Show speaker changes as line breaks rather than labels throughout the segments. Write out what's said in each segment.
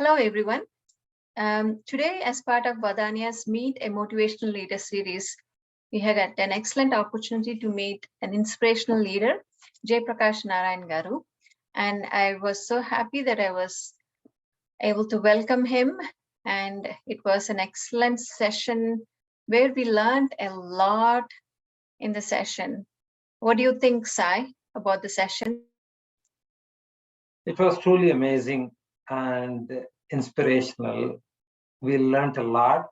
Hello, everyone. Today, as part of Vadanya's Meet a Motivational Leader series, we had an excellent opportunity to meet an inspirational leader, Jay Prakash Narayan Garu. And I was so happy that I was able to welcome him. And it was an excellent session where we learned a lot in the session. What do you think, Sai, about the session?
It was truly amazing and inspirational. We learned a lot.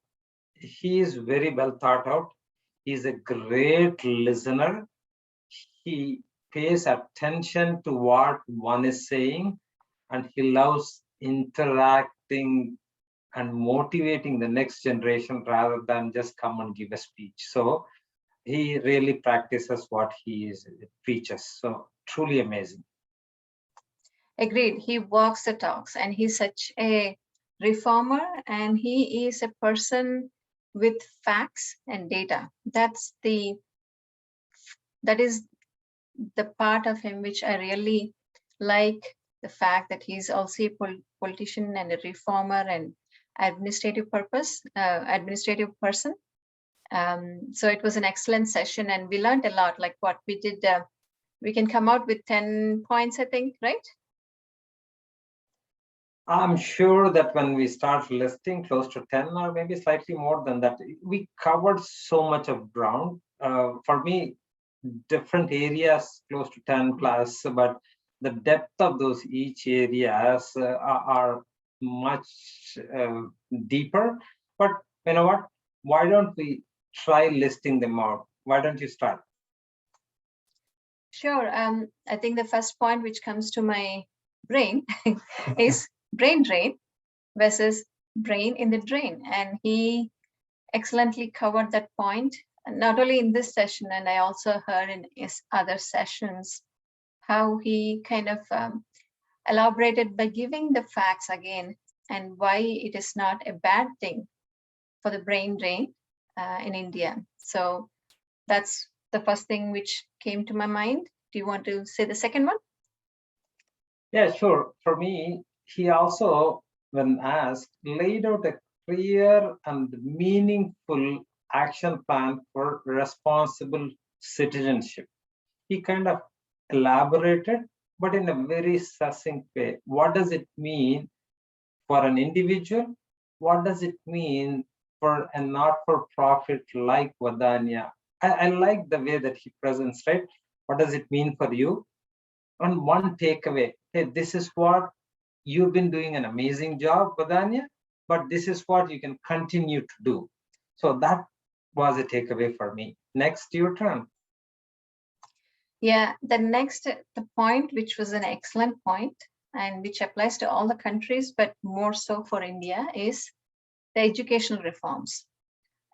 He is very well thought out. He's a great listener. He pays attention to what one is saying, and he loves interacting and motivating the next generation rather than just come and give a speech. So he really practices what he preaches. So truly amazing.
Agreed. He walks the talks, and he's such a reformer, and he is a person with facts and data. That is the part of him which I really like, the fact that he's also a politician and a reformer and administrative person. So it was an excellent session, and we learned a lot. Like what we did, we can come out with 10 points, I think, right?
I'm sure that when we start listing close to 10 or maybe slightly more than that, we covered so much of ground. For me, different areas close to 10 plus, but the depth of those each areas are much deeper. But you know what? Why don't we try listing them out? Why don't you start?
Sure. I think the first point which comes to my brain is brain drain versus brain in the drain. And he excellently covered that point, not only in this session, and I also heard in his other sessions how he kind of elaborated by giving the facts again and why it is not a bad thing for the brain drain in India. So that's the first thing which came to my mind. Do you want to say the second one?
Yeah, sure. For me, he also, when asked, laid out a clear and meaningful action plan for responsible citizenship. He kind of elaborated, but in a very succinct way. What does it mean for an individual? What does it mean for a not-for-profit like Vadaanya? I like the way that he presents, right? What does it mean for you? And one takeaway, hey, this is what you've been doing an amazing job, Vadaanya, but this is what you can continue to do. So that was a takeaway for me. Next, your turn.
Yeah, the point, which was an excellent point and which applies to all the countries, but more so for India, is the educational reforms.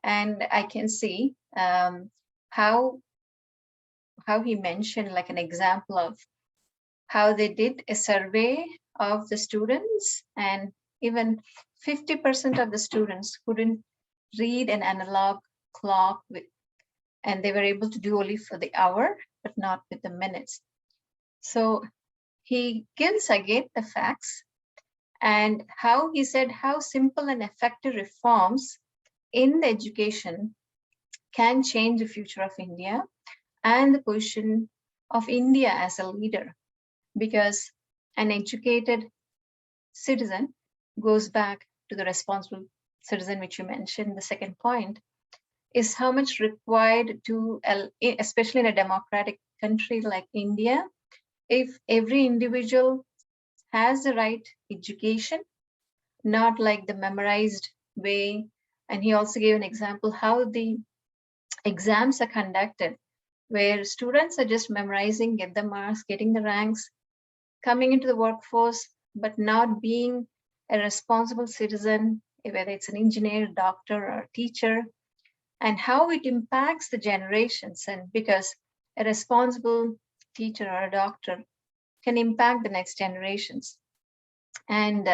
And I can see how he mentioned like an example of how they did a survey of the students, and even 50% of the students couldn't read an analog clock and they were able to do only for the hour, but not with the minutes. So he gives again the facts and how he said how simple and effective reforms in the education can change the future of India and the position of India as a leader, because an educated citizen goes back to the responsible citizen, which you mentioned, the second point, is how much required to, especially in a democratic country like India, if every individual has the right education, not like the memorized way. And he also gave an example how the exams are conducted, where students are just memorizing, get the marks, getting the ranks, coming into the workforce, but not being a responsible citizen, whether it's an engineer, doctor, or teacher, and how it impacts the generations. And because a responsible teacher or a doctor can impact the next generations. And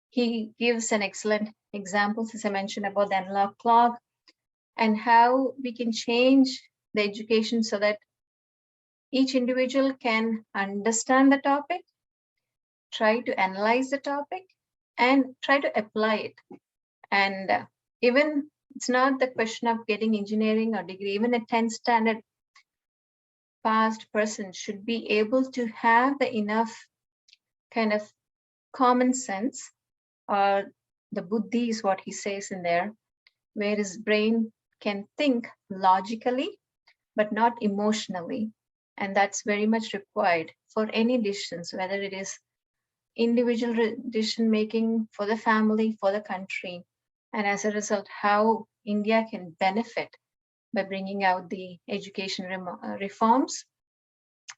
he gives an excellent example, as I mentioned, about the analog clock and how we can change the education so that each individual can understand the topic, try to analyze the topic, and try to apply it. And even it's not the question of getting engineering or degree, even a 10th standard passed person should be able to have the enough kind of common sense, or the buddhi is what he says in there, where his brain can think logically but not emotionally. And that's very much required for any decisions, whether it is individual decision making for the family, for the country, and as a result, how India can benefit by bringing out the education reforms,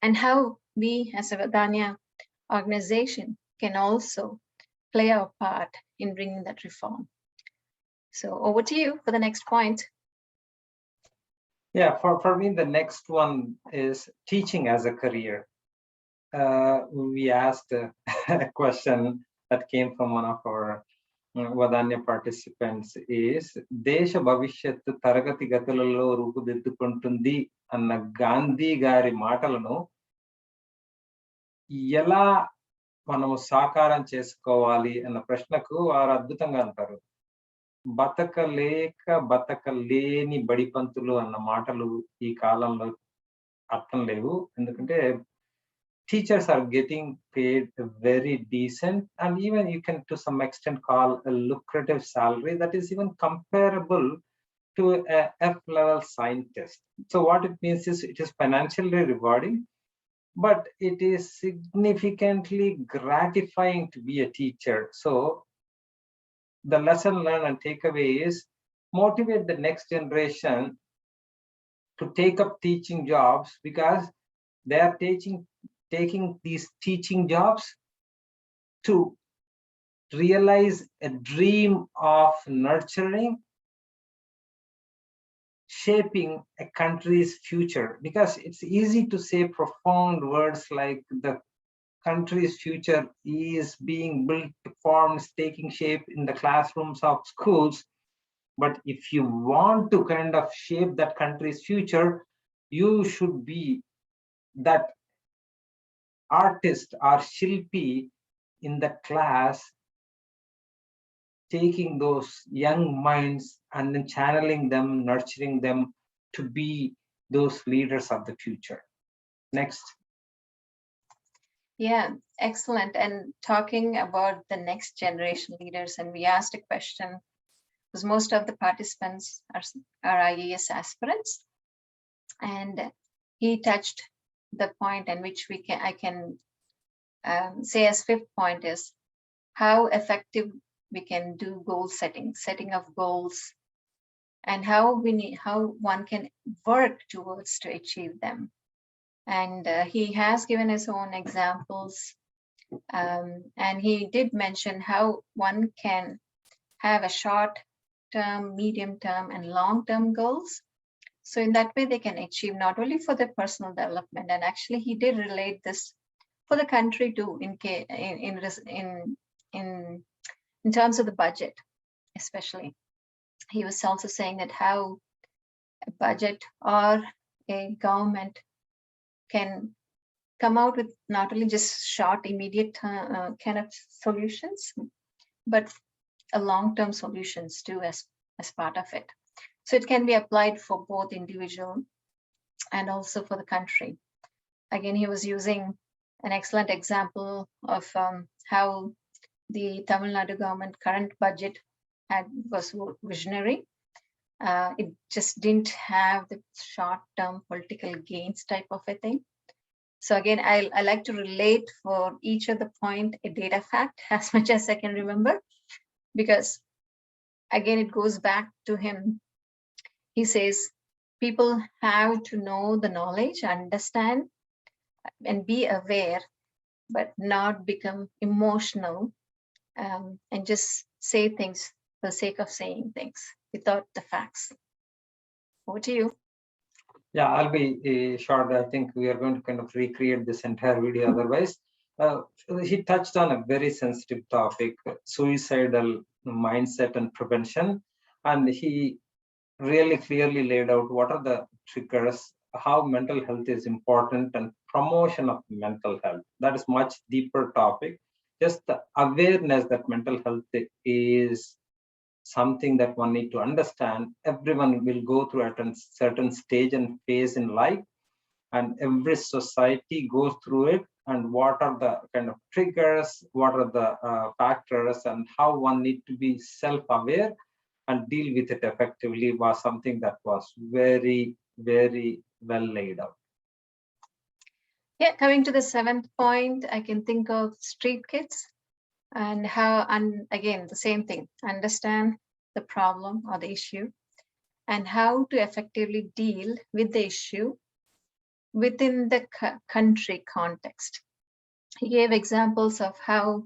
and how we as a Vadaanya organization can also play our part in bringing that reform. So over to you for the next point.
Yeah, for me, the next one is teaching as a career. We asked a question that came from one of our Vadaanya participants is దేశ భవిష్యత్తు తరగతి గతులలో రూపుదిద్దుకుంటుంది అన్న గాంధీ గారి మాటలను ఎలా మనము సాకారం చేసుకోవాలి అన్న ప్రశ్నకు వారు అద్భుతంగా అంటారు. బతకలేని బడిపంతులు అన్న మాటలు ఈ కాలంలో అర్థం లేవు. ఎందుకంటే teachers are getting paid very decent, and even you can to some extent call a lucrative salary that is even comparable to a F-level scientist. So what it means is it is financially rewarding, but it is significantly gratifying to be a teacher. So the lesson learned and takeaway is motivate the next generation to take up teaching jobs, because they are taking these teaching jobs to realize a dream of nurturing, shaping a country's future. Because it's easy to say profound words like the country's future is being built, forms, taking shape in the classrooms of schools. But if you want to kind of shape that country's future, you should be that artist or shilpi in the class, taking those young minds and then channeling them, nurturing them to be those leaders of the future. Next.
Yeah, excellent. And talking about the next generation leaders, and we asked a question, because most of the participants are IAS aspirants, and he touched the point in which I can say as fifth point is how effective we can do goal setting of goals, and how one can work towards to achieve them. And he has given his own examples, and he did mention how one can have a short-term, medium-term, and long-term goals. So in that way, they can achieve not only for their personal development, and actually he did relate this for the country too, in terms of the budget, especially. He was also saying that how a budget or a government can come out with not only just short, immediate kind of solutions, but a long-term solutions too as part of it. So it can be applied for both individual and also for the country. Again, he was using an excellent example of how the Tamil Nadu government current budget was visionary. It just didn't have the short-term political gains type of a thing. So again, I like to relate for each of the point a data fact as much as I can remember, because again, it goes back to him. He says people have to know the knowledge, understand, and be aware, but not become emotional and just say things for the sake of saying things without the facts. Over to you.
Yeah, I'll be short. I think we are going to kind of recreate this entire video otherwise. He touched on a very sensitive topic, suicidal mindset and prevention. And he really clearly laid out what are the triggers, how mental health is important, and promotion of mental health. That is much deeper topic. just the awareness that mental health is something that one need to understand. Everyone will go through at a certain stage and phase in life, and every society goes through it, and what are the kind of triggers, what are the factors, and how one need to be self-aware and deal with it effectively was something that was very, very well laid out.
Yeah, coming to the 7th point, I can think of street kids and how, and again, the same thing, understand the problem or the issue and how to effectively deal with the issue within the country context. He gave examples of how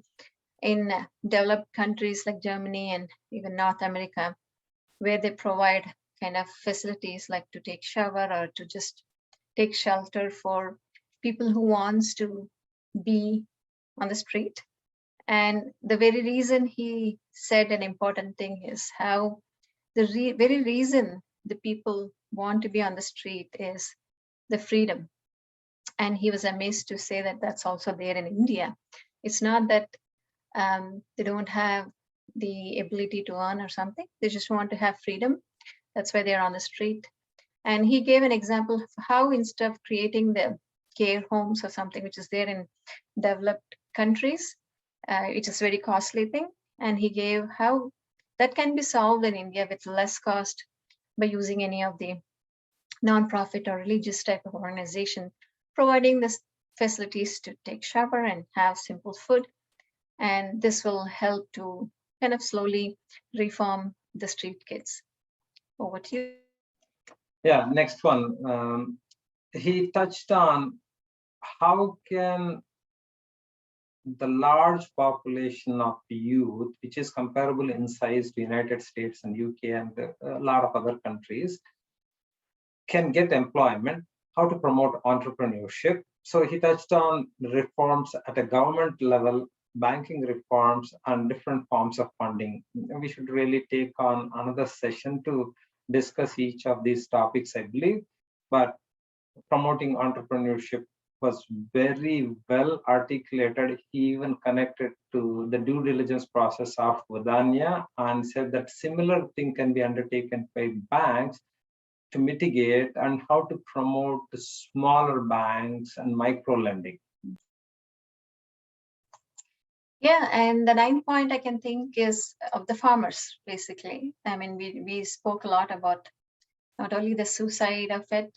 in developed countries like Germany and even North America, where they provide kind of facilities like to take shower or to just take shelter for people who wants to be on the street. And the very reason he said an important thing is how the very reason the people want to be on the street is the freedom. And he was amazed to say that that's also there in India. It's not that they don't have the ability to earn or something. They just want to have freedom. That's why they're on the street. And he gave an example of how instead of creating the care homes or something which is there in developed countries, which is very costly thing. And he gave how that can be solved in India with less cost by using any of the non-profit or religious type of organization, providing the facilities to take shower and have simple food. And this will help to kind of slowly reform the street kids. Over to you.
Yeah, next one. He touched on how can the large population of youth, which is comparable in size to United States and UK and a lot of other countries, can get employment, how to promote entrepreneurship. So he touched on reforms at a government level, banking reforms, and different forms of funding. We should really take on another session to discuss each of these topics, I believe. But promoting entrepreneurship was very well articulated. He even connected to the due diligence process of Vadaanya and said that similar thing can be undertaken by banks to mitigate and how to promote smaller banks and micro lending.
Yeah, and the 9th point I can think is of the farmers, basically. I mean, we spoke a lot about not only the suicide of it,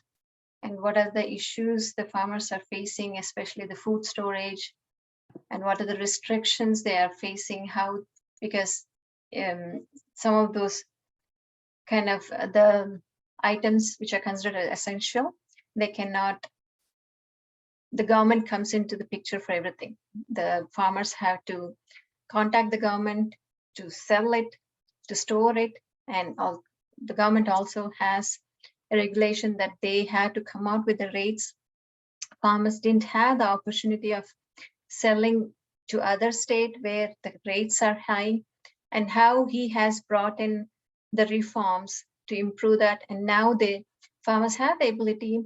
and what are the issues the farmers are facing, especially the food storage, and what are the restrictions they are facing, how, because some of those kind of the items which are considered essential, they cannot, the government comes into the picture for everything. The farmers have to contact the government to sell it, to store it, and all, the government also has a regulation that they had to come out with the rates. Farmers didn't have the opportunity of selling to other state where the rates are high, and how he has brought in the reforms to improve that. And now the farmers have the ability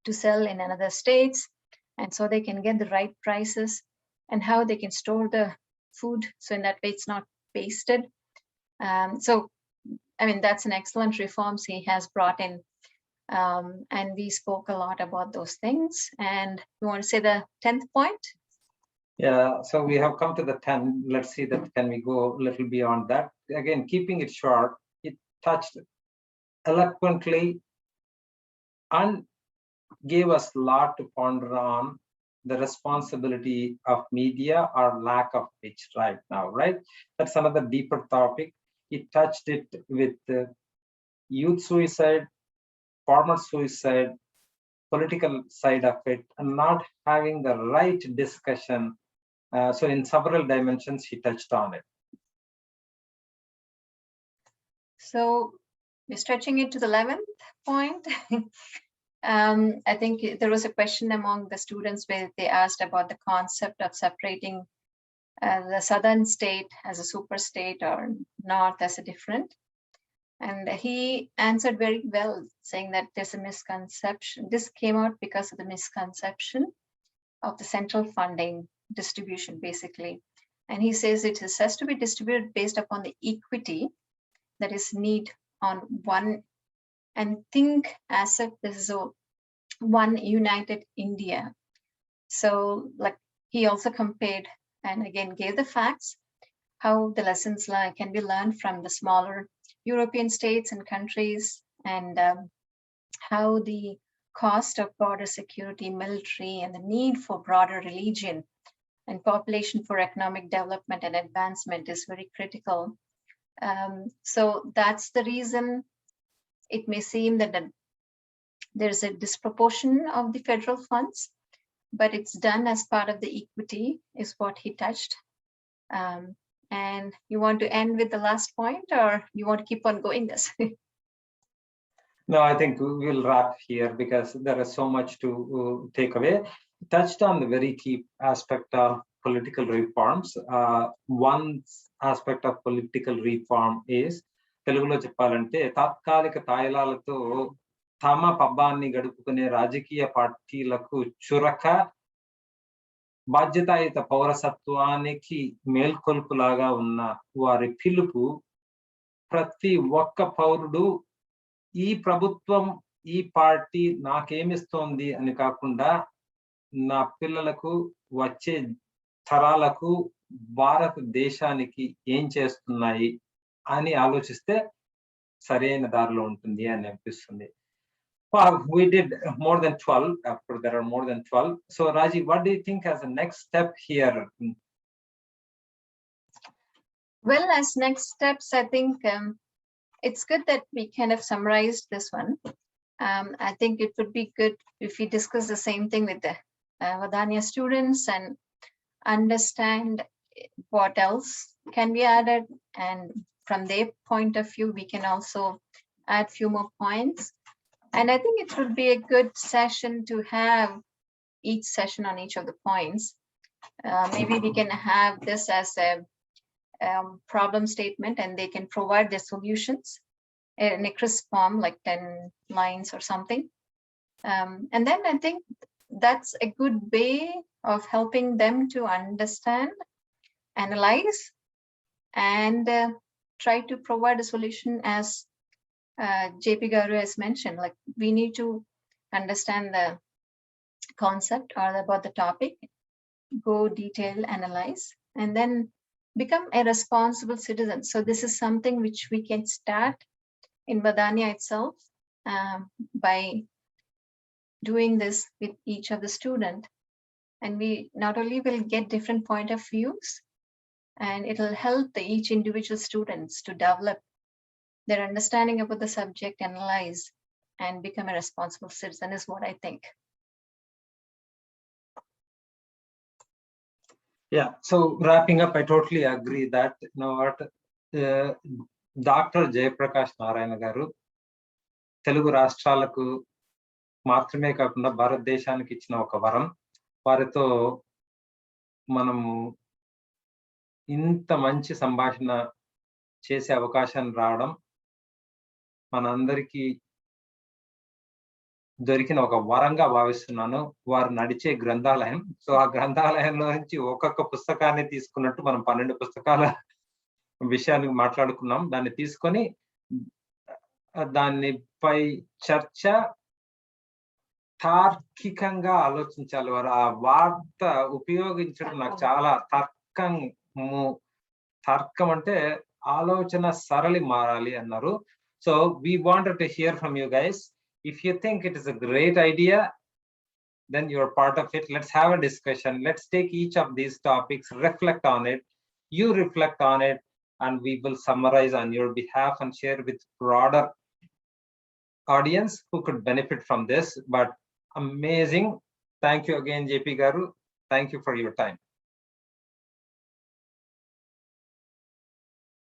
to sell in another states, and so they can get the right prices, and how they can store the food so in that way it's not wasted. So I mean, that's an excellent reforms he has brought in. And we spoke a lot about those things. And you want to say the 10th point?
Yeah, so we have come to the 10. Let's see that can we go a little beyond that. Again, keeping it short, it touched eloquently and gave us a lot to ponder on the responsibility of media or lack of which right now, right? That's another deeper topic. It touched it with youth suicide, farmer suicide, political side of it, and not having the right discussion. So in several dimensions, he touched on it.
So we're stretching it to the 11th point. I think there was a question among the students where they asked about the concept of separating the southern state as a super state or north as a different. And he answered very well, saying that there's a misconception. This came out because of the misconception of the central funding distribution, basically. And he says it has to be distributed based upon the equity that is need on one, and think as if this is a one united India. So like he also compared and again gave the facts, how the lessons can be learned from the smaller European states and countries, and how the cost of border security, military, and the need for broader religion and population for economic development and advancement is very critical. So that's the reason it may seem that there's a disproportion of the federal funds, but it's done as part of the equity, is what he touched. And you want to end with the last point, or you want to keep on going this?
No, I think we'll wrap here because there is so much to take away. Touched on the very key aspect of political reforms. One aspect of political reform is తెలుగులో చెప్పాలంటే తాత్కాలిక తాయిలాలతో తమ పబ్బాన్ని గడుపుకునే రాజకీయ పార్టీలకు చురక బాధ్యతాయుత పౌరసత్వానికి మేల్కొల్పులాగా ఉన్న వారి పిలుపు ప్రతి ఒక్క పౌరుడు ఈ ప్రభుత్వం ఈ పార్టీ నాకేమిస్తోంది అని కాకుండా నా పిల్లలకు వచ్చే తరాలకు భారతదేశానికి ఏం చేస్తున్నాయి అని ఆలోచిస్తే సరైన దారిలో ఉంటుంది అని అనిపిస్తుంది. We did more than 12. After there are more than 12. So Raji, what do you think as a next step here?
Well, as next steps, I think it's good that we kind of summarized this one. I think it would be good if we discuss the same thing with the Vadaanya students and understand what else can be added, and from their point of view we can also add few more points. And I think it would be a good session to have each session on each of the points. Maybe we can have this as a problem statement, and they can provide their solutions in a crisp form, like 10 lines or something. And then I think that's a good way of helping them to understand, analyze, and try to provide a solution. As JP Garu has mentioned, like we need to understand the concept or about the topic, go detail, analyze, and then become a responsible citizen. So this is something which we can start in Vadaanya itself by doing this with each of the student. And we not only will get different point of views, and it'll help each individual students to develop their understanding about the subject, analyze, and become a responsible citizen, is what I think.
Yeah, so wrapping up, I totally agree that what Dr. Jayaprakash Narayana garu Telugu రాష్ట్రాలకు మాత్రమే కాకుండా భారతదేశానికి ఇచ్చిన ఒక వరం. వారితో మనము ఇంత మంచి సంభాషణ చేసే అవకాశం రావడం మనందరికీ దొరికిన ఒక వరంగా భావిస్తున్నాను. వారు నడిచే గ్రంథాలయం. సో ఆ గ్రంథాలయంలో నుంచి ఒక్కొక్క పుస్తకాన్ని తీసుకున్నట్టు మనం 12 పుస్తకాల విషయాన్ని మాట్లాడుకున్నాం. దాన్ని తీసుకొని దానిపై చర్చ తార్కికంగా ఆలోచించాలి. వారు ఆ వార్త ఉపయోగించడం నాకు చాలా తర్కం అంటే ఆలోచన సరళి మారాలి అన్నారు. So we wanted to hear from you guys. If you think it is a great idea, then you're part of it. Let's have a discussion. Let's take each of these topics, reflect on it. You reflect on it, and we will summarize on your behalf and share with broader audience who could benefit from this. But amazing. Thank you again, JP Garu. Thank you for your time.